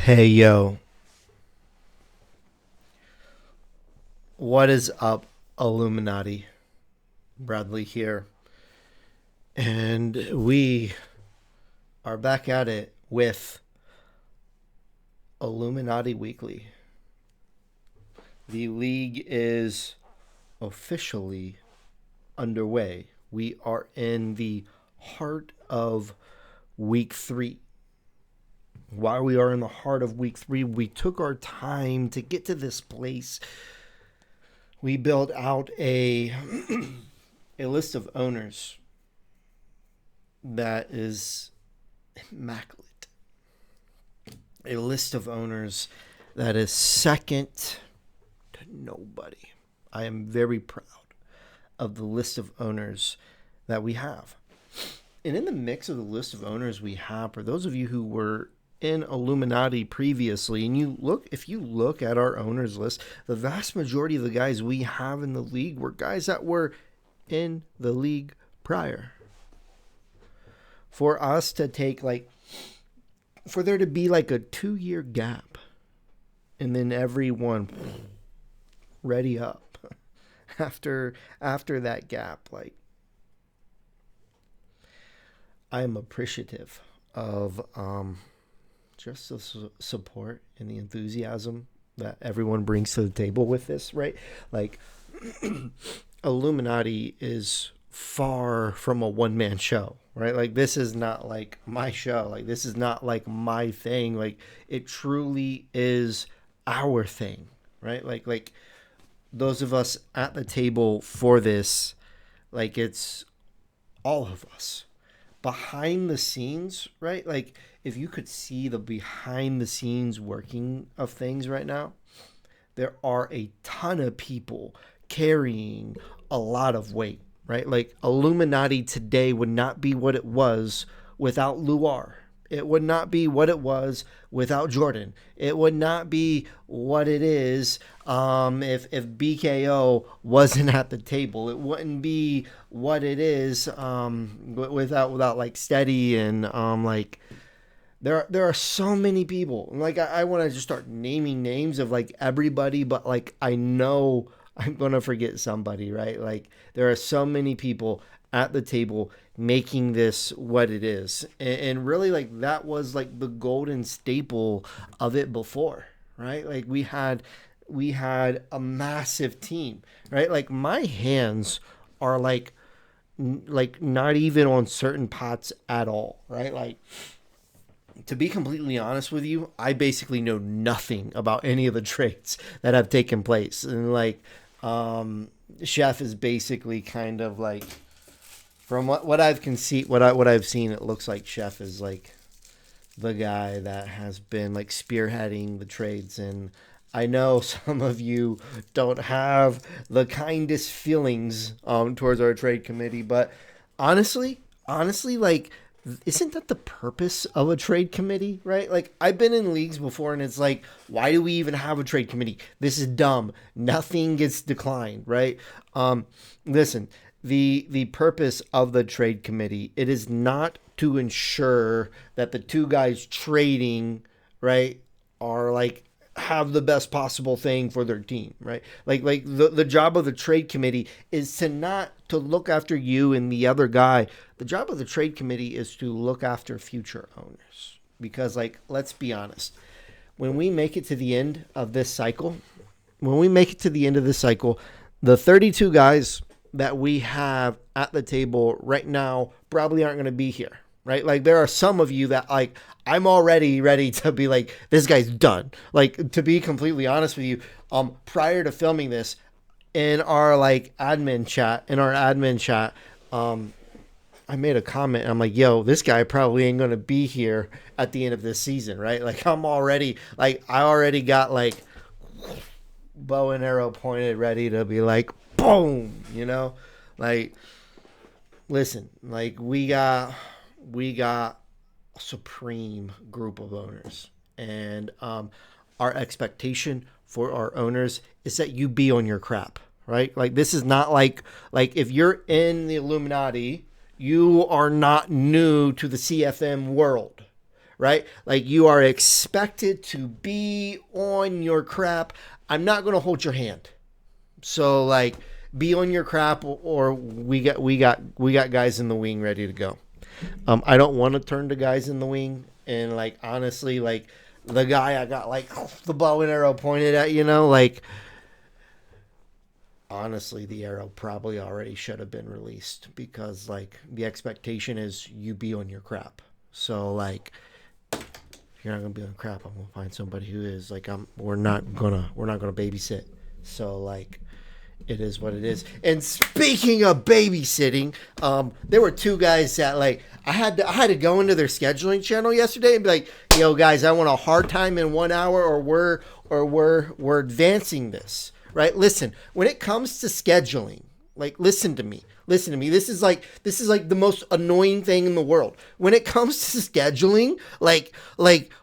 Hey yo, what is up, Illuminati? Bradley here, and we are back at it with Illuminati Weekly. The league is officially underway. We are in the heart of week 3. While we are in the heart of week 3, we took our time to get to this place. We built out a list of owners that is immaculate. A list of owners that is second to nobody. I am very proud of the list of owners that we have. And in the mix of the list of owners we have, for those of you who were in Illuminati previously, and if you look at our owners list, the vast majority of the guys we have in the league were guys that were in the league prior. For us to take for there to be a 2-year gap, and then everyone ready up after that gap, I am appreciative of just the support and the enthusiasm that everyone brings to the table with this, right? Illuminati is far from a one-man show, right? This is not my show. This is not my thing. It truly is our thing, right? Those of us at the table for this, it's all of us. Behind the scenes, right? If you could see the behind the scenes working of things right now, there are a ton of people carrying a lot of weight, right? Illuminati today would not be what it was without Luar. It would not be what it was without Jordan. It would not be what it is if BKO wasn't at the table. It wouldn't be what it is without Steady and there are so many people. I want to just start naming names of everybody, but I know I'm gonna forget somebody, right? There are so many people at the table making this what it is, and really that was the golden staple of it before, right? We had a massive team, right? My hands are not even on certain pots at all, right? To be completely honest with you, I basically know nothing about any of the trades that have taken place, and Chef is basically kind of from what I've what I've seen, it looks like Chef is the guy that has been spearheading the trades. And I know some of you don't have the kindest feelings towards our trade committee, but honestly, isn't that the purpose of a trade committee, right? I've been in leagues before, and it's why do we even have a trade committee? This is dumb. Nothing gets declined, right? Listen, the purpose of the trade committee, it is not to ensure that the two guys trading, right, are have the best possible thing for their team, right? The job of the trade committee is to look after you and the other guy. The job of the trade committee is to look after future owners, because let's be honest, when we make it to the end of this cycle, the 32 guys that we have at the table right now probably aren't going to be here, right? There are some of you that I'm already ready to be this guy's done. To be completely honest with you, prior to filming this, in our admin chat, I made a comment. I'm yo, this guy probably ain't going to be here at the end of this season, right? I'm already I already got bow and arrow pointed, ready to be boom, listen, we got a supreme group of owners, and our expectation for our owners is that you be on your crap, right? This is not if you're in the Illuminati, you are not new to the CFM world, right? Like you are expected to be on your crap. I'm not going to hold your hand. So like be on your crap, or we got guys in the wing ready to go. I don't want to turn to guys in the wing, and like honestly, like the guy I got like the bow and arrow pointed at, like honestly, the arrow probably already should have been released, because like the expectation is you be on your crap. So like if you're not gonna be on crap, I'm gonna find somebody who is. Like we're not gonna babysit. So like it is what it is. And speaking of babysitting, there were two guys that like I had to go into their scheduling channel yesterday and be like, yo guys, I want a hard time in 1 hour, or we're advancing this. Right? Listen, when it comes to scheduling, like listen to me. This is like the most annoying thing in the world. When it comes to scheduling, like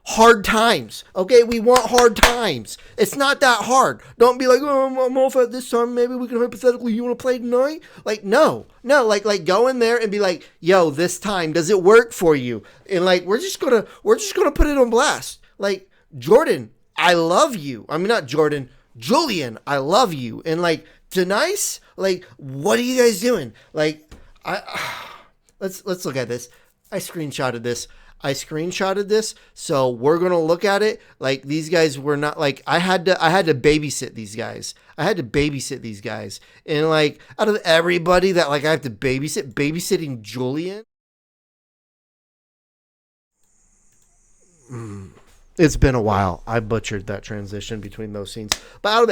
hard times. Okay, we want hard times. It's not that hard. Don't be like, oh, I'm off at this time. Maybe we can hypothetically. You want to play tonight? Like no. Like go in there and be like, yo, this time does it work for you? And like we're just gonna put it on blast. Like Jordan, I love you. I mean not Jordan. Julian, I love you. And like Denise, like what are you guys doing? Like let's look at this. I screenshotted this. So we're going to look at it. Like these guys were not like I had to babysit these guys. And like out of everybody that like I have to babysitting Julian. It's been a while. I butchered that transition between those scenes. But out of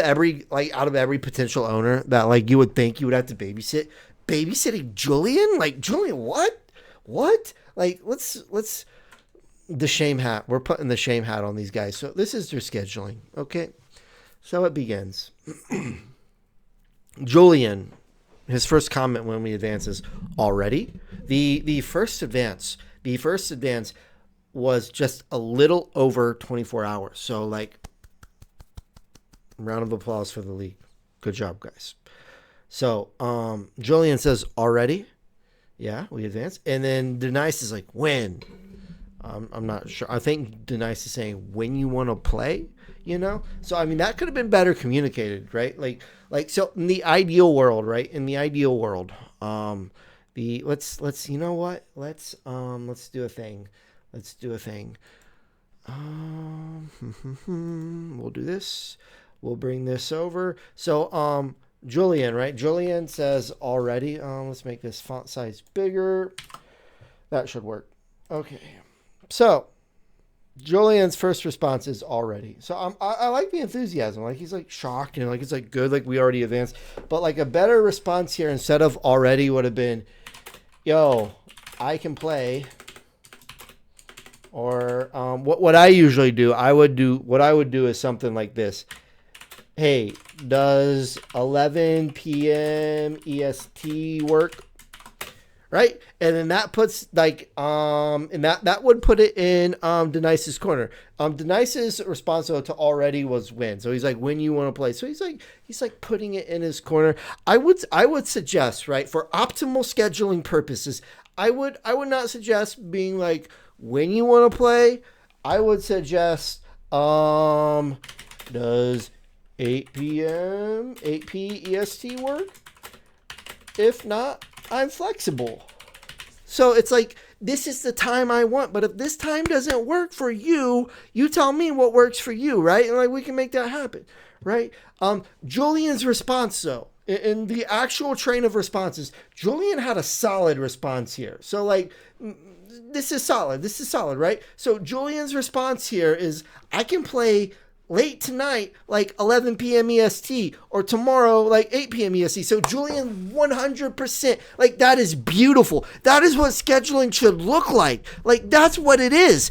every potential owner that like you would think you would have to babysitting Julian? Like Julian, what? Like let's the shame hat. We're putting the shame hat on these guys. So this is their scheduling. Okay. So it begins. Julian, his first comment when we advance is already. The first advance was just a little over 24 hours. So like round of applause for the league. Good job, guys. So Julian says already. Yeah, we advanced. And then Denise is like, when? I'm not sure. I think Denise is saying when you want to play, So I mean that could have been better communicated, right? Like so in the ideal world, right? Let's you know what? Let's do a thing. We'll do this. We'll bring this over. So, Julian, right? Julian says already. Let's make this font size bigger. That should work. Okay. So, Julian's first response is already. So I like the enthusiasm. Like he's like shocked, like it's like good, like we already advanced. But like a better response here instead of already would have been, yo, I can play. Or what I usually do, I would do is something like this. Hey, does 11 p.m. EST work? Right? And then that puts like and that would put it in Denise's corner. Denise's response to already was when. So he's like, when you want to play. So he's like putting it in his corner. I would suggest, right, for optimal scheduling purposes, I would not suggest being like when you want to play. I would suggest does 8 p.m. 8 p. EST work? If not, I'm flexible. So it's like, this is the time I want, but if this time doesn't work for you, you tell me what works for you, right? And like we can make that happen, right? Julian's response though, in the actual train of responses, Julian had a solid response here. So like, this is solid, right? So Julian's response here is, I can play late tonight, like 11 p.m. EST, or tomorrow, like 8 p.m. EST. So Julian, 100%, like that is beautiful. That is what scheduling should look like. Like that's what it is.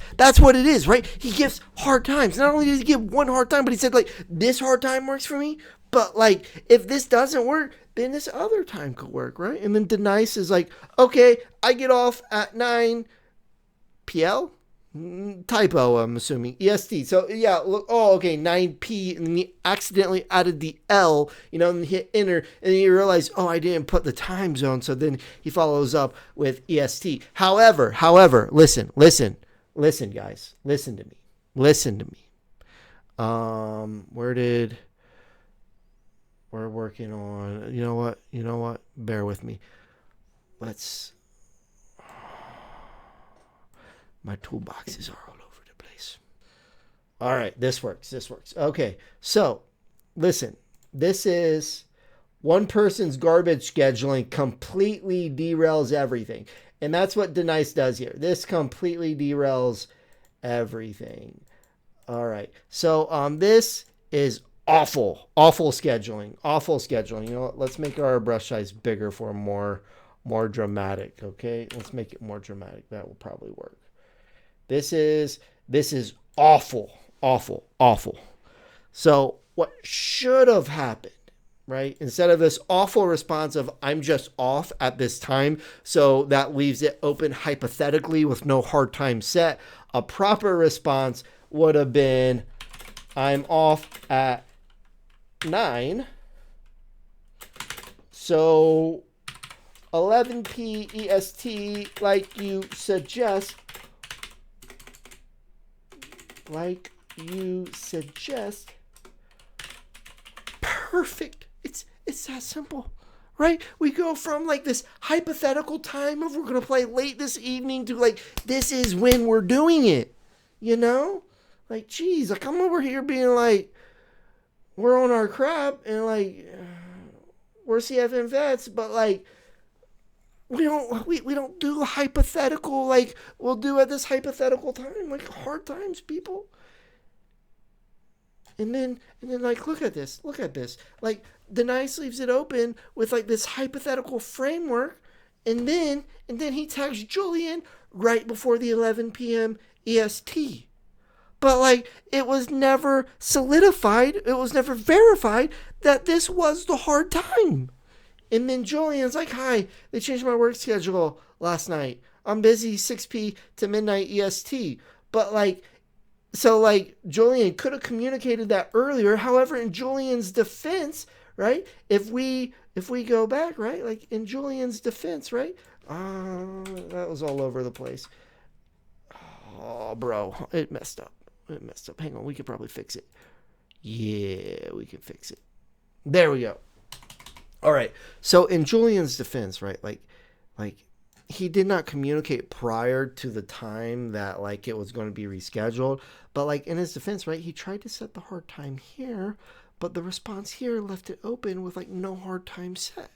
Right? He gives hard times. Not only does he give one hard time, but he said like, this hard time works for me. But like, if this doesn't work, then this other time could work, right? And then Denise is like, okay, I get off at 9 PL. Typo, I'm assuming. EST. So yeah, look. Oh, okay, 9P, and then he accidentally added the L, and hit enter, and then you realize, oh, I didn't put the time zone. So then he follows up with EST. However, listen. listen, guys, listen to me. Listen to me. We're working on, you know what, bear with me. Let's, my toolboxes are all over the place. All right, this works. Okay, so listen, this is one person's garbage scheduling completely derails everything. And that's what Denice does here. This completely derails everything. All right. So this is awful scheduling. Awful scheduling. You know what? Let's make our brush size bigger for more dramatic. Okay. Let's make it more dramatic. That will probably work. This is awful. So what should have happened, right? Instead of this awful response of I'm just off at this time, so that leaves it open hypothetically with no hard time set, a proper response would have been I'm off at 9. So 11 p. EST, like you suggest. Perfect. It's that simple, right? We go from like this hypothetical time of we're gonna play late this evening to like this is when we're doing it. You know, like geez, like I'm over here being like we're on our crap and like we're CFM vets, but like we don't do hypothetical like we'll do at this hypothetical time like hard times, people. And then like look at this. Like Denice leaves it open with like this hypothetical framework, and then he tags Julian right before the 11 p.m. EST. But like it was never solidified, it was never verified that this was the hard time. And then Julian's like, "Hi, they changed my work schedule last night. I'm busy 6 p. to midnight EST." But like so like Julian could have communicated that earlier. However, in Julian's defense, right? If we go back, right? Like in Julian's defense, right? That was all over the place. Oh, bro, it messed up. Hang on, we could probably fix it. Yeah, we can fix it. There we go. All right. So in Julian's defense, right? Like he did not communicate prior to the time that like it was going to be rescheduled, but like in his defense, right, he tried to set the hard time here, but the response here left it open with like no hard time set.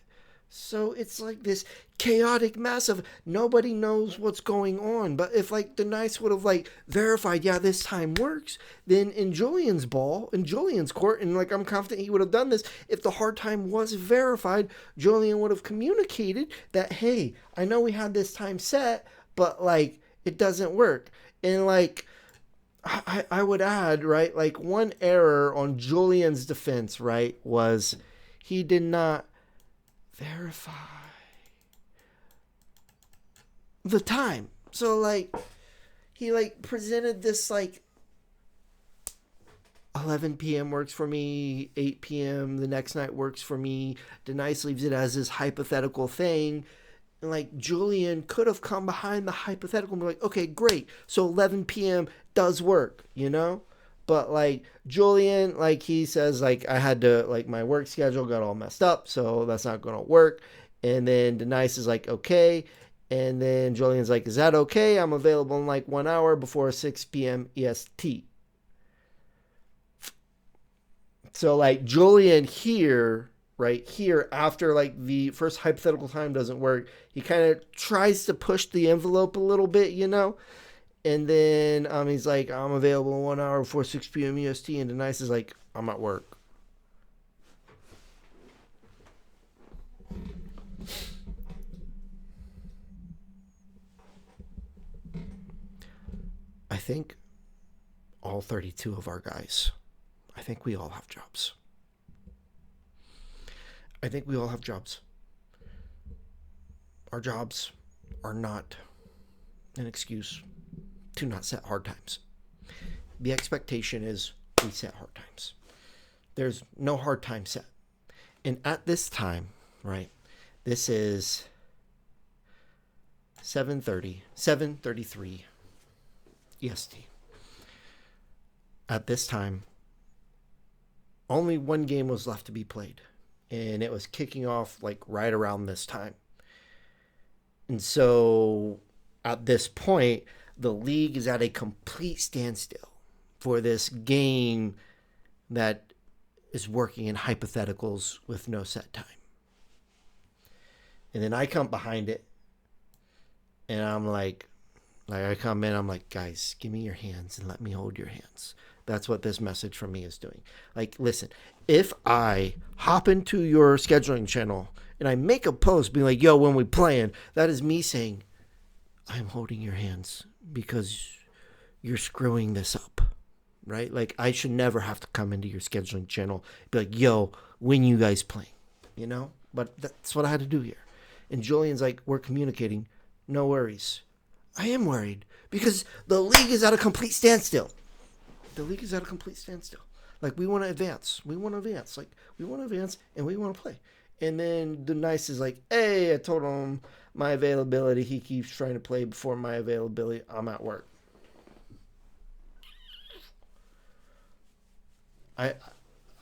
So it's like this chaotic mess of nobody knows what's going on. But if like the Knights would have like verified, yeah, this time works, then in Julian's court, and like I'm confident he would have done this, if the hard time was verified, Julian would have communicated that, hey, I know we had this time set, but like it doesn't work. And like I would add, right, like one error on Julian's defense, right, was he did not verify the time. So like he like presented this like 11 p.m. works for me, 8 p.m. the next night works for me. Denice leaves it as this hypothetical thing. And like Julian could have come behind the hypothetical and be like, okay, great. So 11 p.m. does work, you know? But like Julian, like he says, like I had to, like my work schedule got all messed up, so that's not gonna work. And then Denice is like, okay. And then Julian's like, is that okay? I'm available in like 1 hour before 6 p.m. EST. So like Julian here, right here, after like the first hypothetical time doesn't work, he kind of tries to push the envelope a little bit, you know? And then he's like, I'm available in 1 hour before 6 p.m. EST. And Denice is like, I'm at work. I think all 32 of our guys, I think we all have jobs. Our jobs are not an excuse to not set hard times. The expectation is we set hard times. There's no hard time set. And at this time, right, this is 7:33 EST. At this time, only one game was left to be played, and it was kicking off like right around this time. And so at this point, the league is at a complete standstill for this game that is working in hypotheticals with no set time. And then I come behind it, and I'm like I come in, I'm like, guys, give me your hands and let me hold your hands. That's what this message from me is doing. Like, listen, if I hop into your scheduling channel and I make a post being like, yo, when we playing, that is me saying, I'm holding your hands because you're screwing this up, right? Like, I should never have to come into your scheduling channel and be like, yo, when you guys playing, you know? But that's what I had to do here. And Julian's like, we're communicating. No worries. I am worried because the league is at a complete standstill. The league is at a complete standstill. Like, we want to advance. We want to advance. Like, we want to advance and we want to play. And then the nice is like, hey, I told him my availability. He keeps trying to play before my availability. I'm at work. I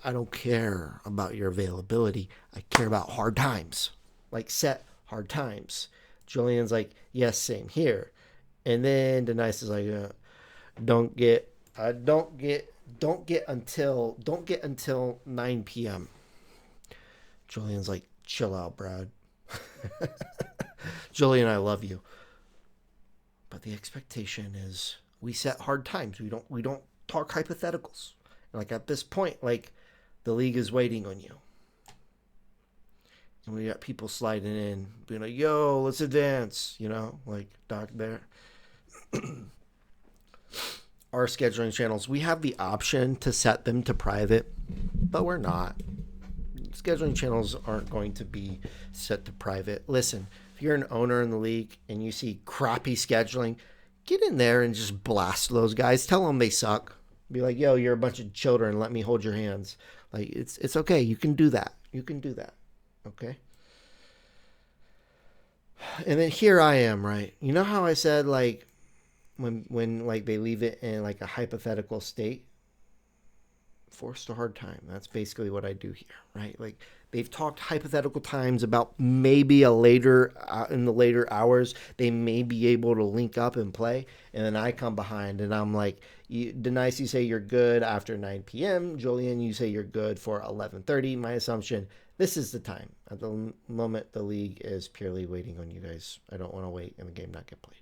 don't care about your availability. I care about hard times. Like, set hard times. Julian's like, yes, same here. And then the nice is like, don't get until 9 p.m. Julian's like, chill out, Brad. Julian, I love you. But the expectation is we set hard times. We don't talk hypotheticals. And like at this point, like the league is waiting on you. And we got people sliding in, being like, yo, let's advance, you know, like Doc there. Our scheduling channels, we have the option to set them to private, but we're not. Scheduling channels aren't going to be set to private. Listen, if you're an owner in the league and you see crappy scheduling, get in there and just blast those guys. Tell them they suck. Be like, yo, you're a bunch of children. Let me hold your hands. Like, it's okay. You can do that. You can do that. Okay? And then here I am, right? You know how I said, like, when like they leave it in like a hypothetical state, forced to hard time. That's basically what I do here, right? Like they've talked hypothetical times about maybe a later in the later hours they may be able to link up and play, and then I come behind and I'm like, Denice, you say you're good after 9 p.m. Julian, you say you're good for 11:30. My assumption, this is the time. At the moment, the league is purely waiting on you guys. I don't want to wait and the game not get played.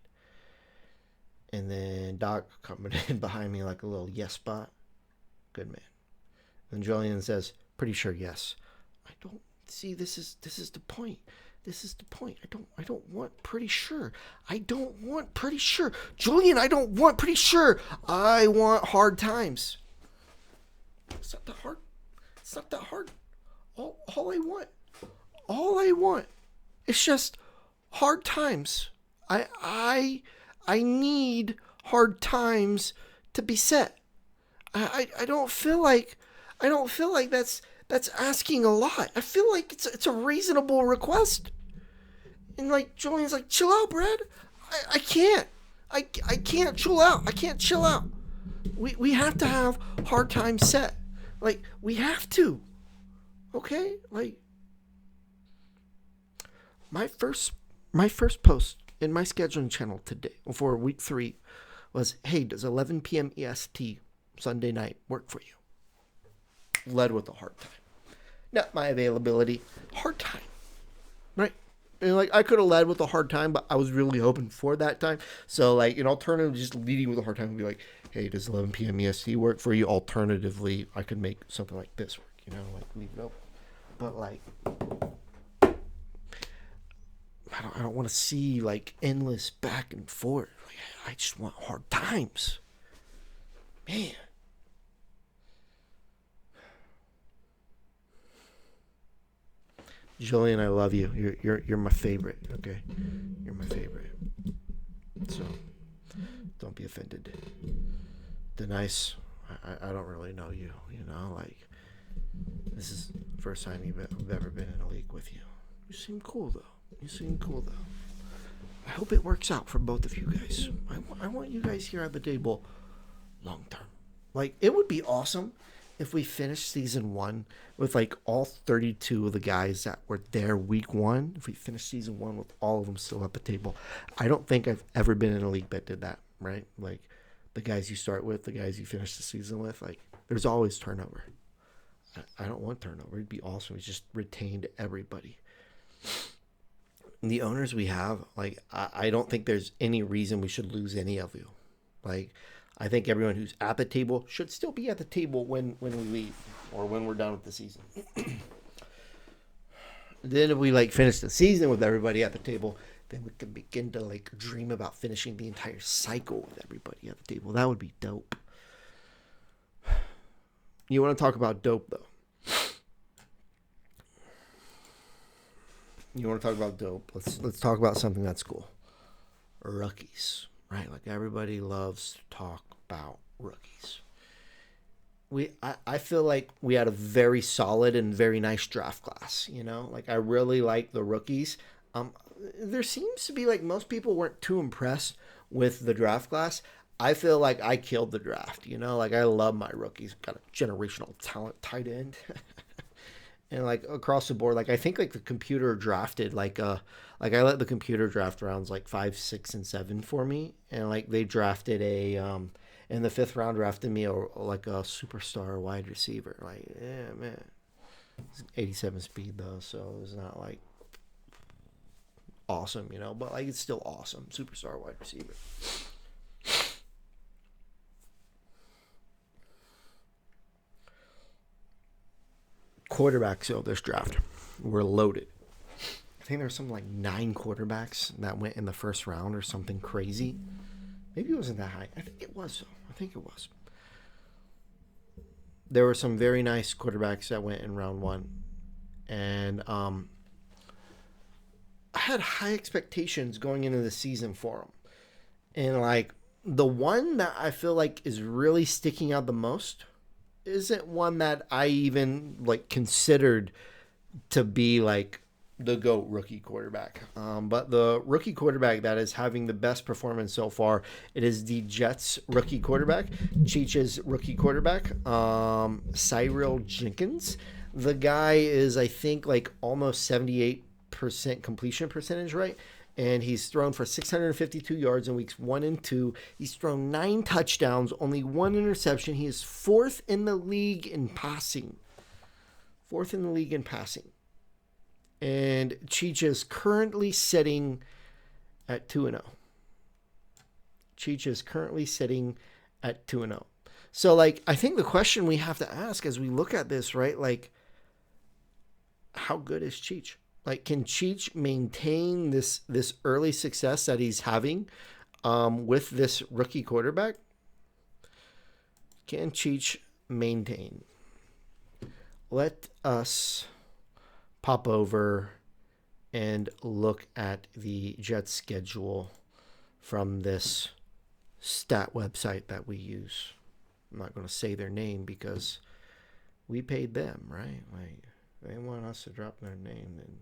And then Doc coming in behind me like a little yes bot. Good man. And Julian says, pretty sure yes. I don't see, this is the point. This is the point. I don't want pretty sure. I don't want pretty sure. Julian, I don't want pretty sure. I want hard times. It's not that hard. It's not that hard. All I want is just hard times. I need hard times to be set. I don't feel like that's asking a lot. I feel like it's a reasonable request. And like Julian's like, chill out, Brad. I can't. I can't chill out. I can't chill out. We have to have hard times set. Like we have to. Okay? Like my first post in my scheduling channel today for week 3 was, hey, does 11 p.m. EST Sunday night work for you? Led with a hard time. Not my availability. Hard time. Right? And like I could have led with a hard time, but I was really hoping for that time. So like an alternative, just leading with a hard time would be like, hey, does 11 p.m. EST work for you? Alternatively, I could make something like this work, you know, like leave it open. But like I don't want to see like endless back and forth. Like, I just want hard times. Man. Julian, I love you. You're my favorite. Okay, you're my favorite. So don't be offended. Denice, I don't really know you. You know, like this is the first time I've ever been in a league with you. You seem cool though. I hope it works out for both of you guys. I want you guys here at the table long term. Like, it would be awesome if we finished season 1 with like all 32 of the guys that were there week 1. If we finished season 1 with all of them still at the table. I don't think I've ever been in a league that did that, right? Like, the guys you start with, the guys you finish the season with, like, there's always turnover. I don't want turnover. It'd be awesome. We just retained everybody. The owners we have, like, I don't think there's any reason we should lose any of you. Like, I think everyone who's at the table should still be at the table when we leave or when we're done with the season. Then if we like finish the season with everybody at the table, then we can begin to like dream about finishing the entire cycle with everybody at the table. That would be dope. You want to talk about dope though? You want to talk about dope? Let's talk about something that's cool. Rookies, right? Like everybody loves to talk about rookies. I feel like we had a very solid and very nice draft class. You know, like I really like the rookies. There seems to be like most people weren't too impressed with the draft class. I feel like I killed the draft. You know, like I love my rookies. Got a generational talent tight end. And like across the board, like I think like the computer drafted like I let the computer draft rounds like 5, 6, and 7 for me, and like they drafted a in the 5th round drafted me like a superstar wide receiver. Like yeah man, it's 87 speed though, so it's not like awesome, you know, but like it's still awesome, superstar wide receiver. Quarterbacks of this draft were loaded. I think there were some like 9 quarterbacks that went in the 1st round or something crazy. Maybe it wasn't that high. I think it was. I think it was. There were some very nice quarterbacks that went in round 1, and I had high expectations going into the season for them. And like the one that I feel like is really sticking out the most isn't one that I even like considered to be like the GOAT rookie quarterback. But the rookie quarterback that is having the best performance so far, it is the Jets rookie quarterback, Cheech's rookie quarterback, Cyril Jenkins. The guy is, I think, like almost 78% completion percentage, right? And he's thrown for 652 yards in weeks 1 and 2. He's thrown 9 touchdowns, only 1 interception. He is 4th in the league in passing. 4th in the league in passing. And Cheech is currently sitting at 2-0. Cheech is currently sitting at 2-0. So, like, I think the question we have to ask as we look at this, right, like, how good is Cheech? Like, can Cheech maintain this early success that he's having with this rookie quarterback? Can Cheech maintain? Let us pop over and look at the Jets schedule from this stat website that we use. I'm not going to say their name because we paid them, right? Like, they want us to drop their name, then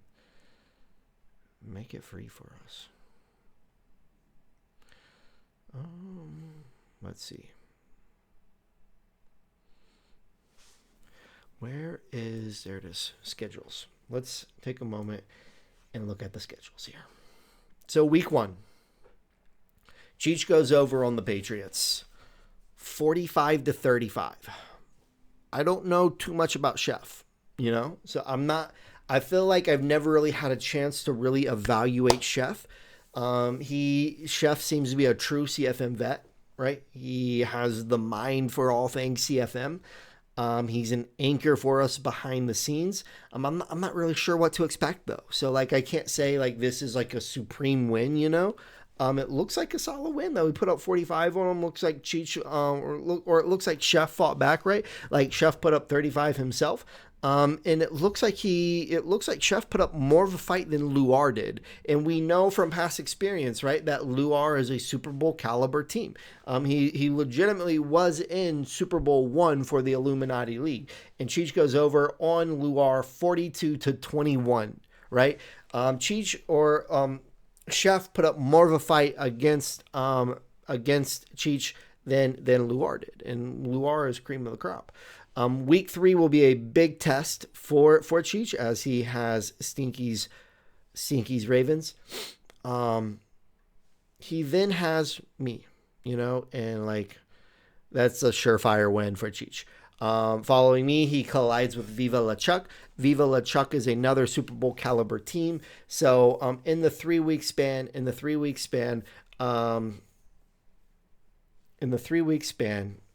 make it free for us. Let's see. There it is, schedules. Let's take a moment and look at the schedules here. So week 1, Cheech goes over on the Patriots, 45-35. I don't know too much about Chef, you know, so I feel like I've never really had a chance to really evaluate Chef. Chef seems to be a true CFM vet, right? He has the mind for all things CFM. He's an anchor for us behind the scenes. I'm not really sure what to expect though. So like I can't say like this is like a supreme win, you know. It looks like a solid win though. We put up 45 on him. Looks like Cheech, or it looks like Chef fought back, right? Like Chef put up 35 himself. And it looks like Chef put up more of a fight than Luar did. And we know from past experience, right, that Luar is a Super Bowl caliber team. He legitimately was in Super Bowl 1 for the Illuminati League. And Cheech goes over on Luar 42-21, right? Chef put up more of a fight against Cheech than Luar did, and Luar is cream of the crop. Week 3 will be a big test for Cheech as he has Stinky's Ravens. He then has me, and like that's a surefire win for Cheech. Following me, he collides with Viva LeChuck. Viva LeChuck is another Super Bowl caliber team. So in the 3-week span,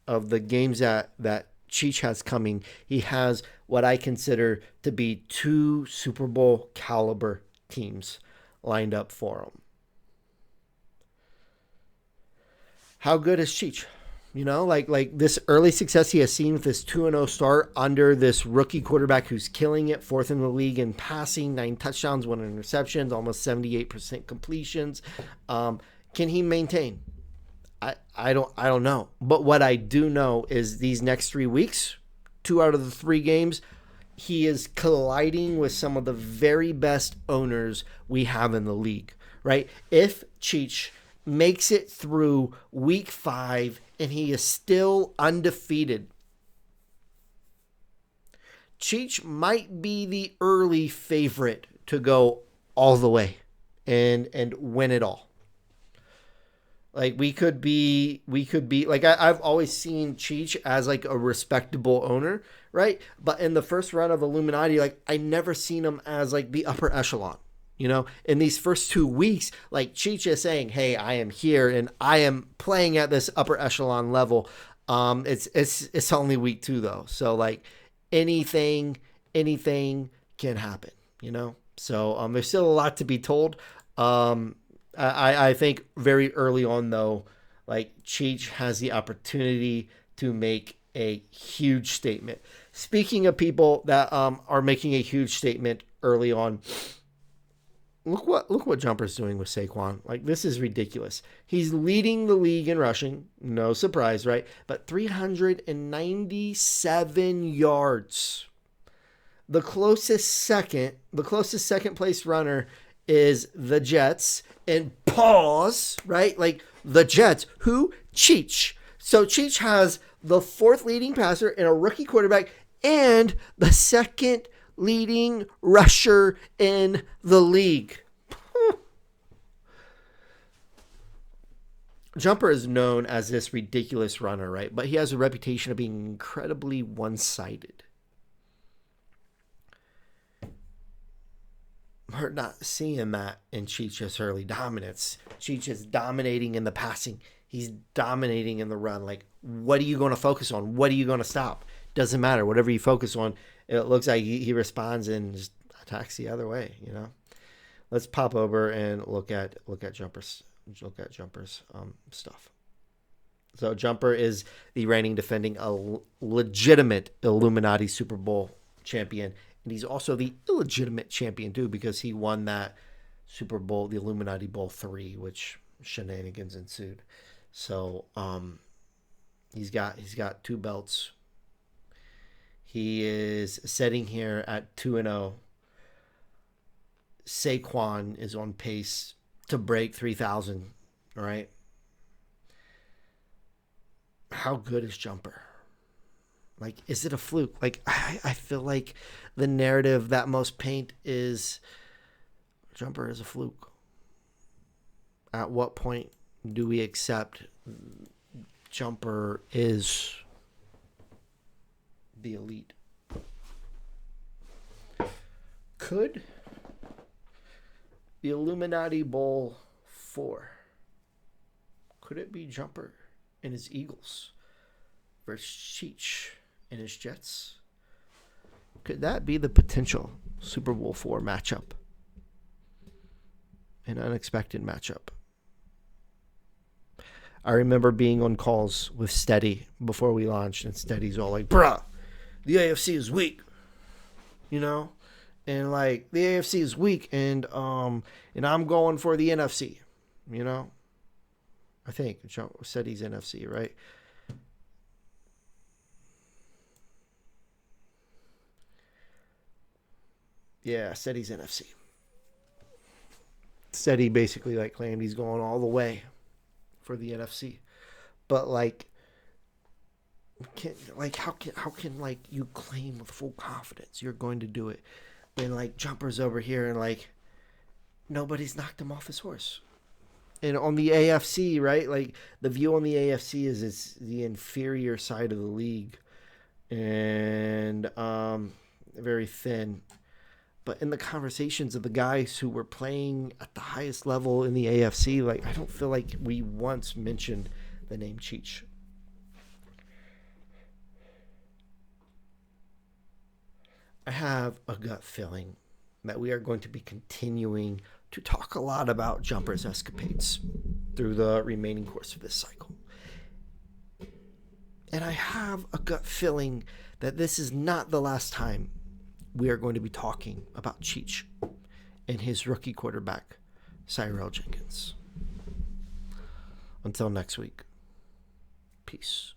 of the games that Cheech has coming, he has what I consider to be 2 Super Bowl caliber teams lined up for him. How good is Cheech? Like this early success he has seen with this 2-0 start under this rookie quarterback who's killing it, 4th in the league in passing, 9 touchdowns, 1 interceptions, almost 78% completions. Can he maintain? I don't know. But what I do know is these next 3 weeks, 2 out of the 3 games, he is colliding with some of the very best owners we have in the league, right? If Cheech makes it through week 5 and he is still undefeated, Cheech might be the early favorite to go all the way and win it all. Like we could be like I've always seen Cheech as like a respectable owner, right? But in the first run of Illuminati, like I never seen him as like the upper echelon. In these first 2 weeks, like Cheech is saying, "Hey, I am here and I am playing at this upper echelon level." It's only week 2 though, so like anything can happen. So there's still a lot to be told. I think very early on though, like Cheech has the opportunity to make a huge statement. Speaking of people that are making a huge statement early on. Look what Jumper's doing with Saquon. Like, this is ridiculous. He's leading the league in rushing. No surprise, right? But 397 yards. The closest second place runner is the Jets. And pause, right? Like, the Jets. Who? Cheech. So Cheech has the 4th leading passer and a rookie quarterback and the 2nd leading rusher in the league. Jumper is known as this ridiculous runner, right? But he has a reputation of being incredibly one-sided. We're not seeing that in Cheech's early dominance. Cheech is dominating in the passing. He's dominating in the run. Like, what are you going to focus on? What are you going to stop? Doesn't matter. Whatever you focus on, it looks like he responds and just attacks the other way. Let's pop over and look at Jumper's stuff. So Jumper is the reigning, defending, a legitimate Illuminati Super Bowl champion, and he's also the illegitimate champion too because he won that Super Bowl, the Illuminati Bowl 3, which shenanigans ensued. So he's got 2 belts. He is sitting here at 2-0. Saquon is on pace to break 3,000, right? How good is Jumper? Like, is it a fluke? Like, I feel like the narrative that most paint is Jumper is a fluke. At what point do we accept Jumper is the elite? Could the Illuminati Bowl 4, could it be Jumper and his Eagles versus Cheech and his Jets? Could that be the potential Super Bowl 4 matchup? An unexpected matchup. I remember being on calls with Steady before we launched, and Steady's all like, bruh, the AFC is weak. And like the AFC is weak, and I'm going for the NFC. I think said he's NFC, right? Yeah, said he's NFC. said he basically like claimed he's going all the way for the NFC. But like, how can like you claim with full confidence you're going to do it when like Jumper's over here and like nobody's knocked him off his horse? And on the AFC, right? Like the view on the AFC is it's the inferior side of the league, and very thin. But in the conversations of the guys who were playing at the highest level in the AFC, like I don't feel like we once mentioned the name Cheech. I have a gut feeling that we are going to be continuing to talk a lot about Jumper's escapades through the remaining course of this cycle. And I have a gut feeling that this is not the last time we are going to be talking about Cheech and his rookie quarterback, Cyril Jenkins. Until next week, peace.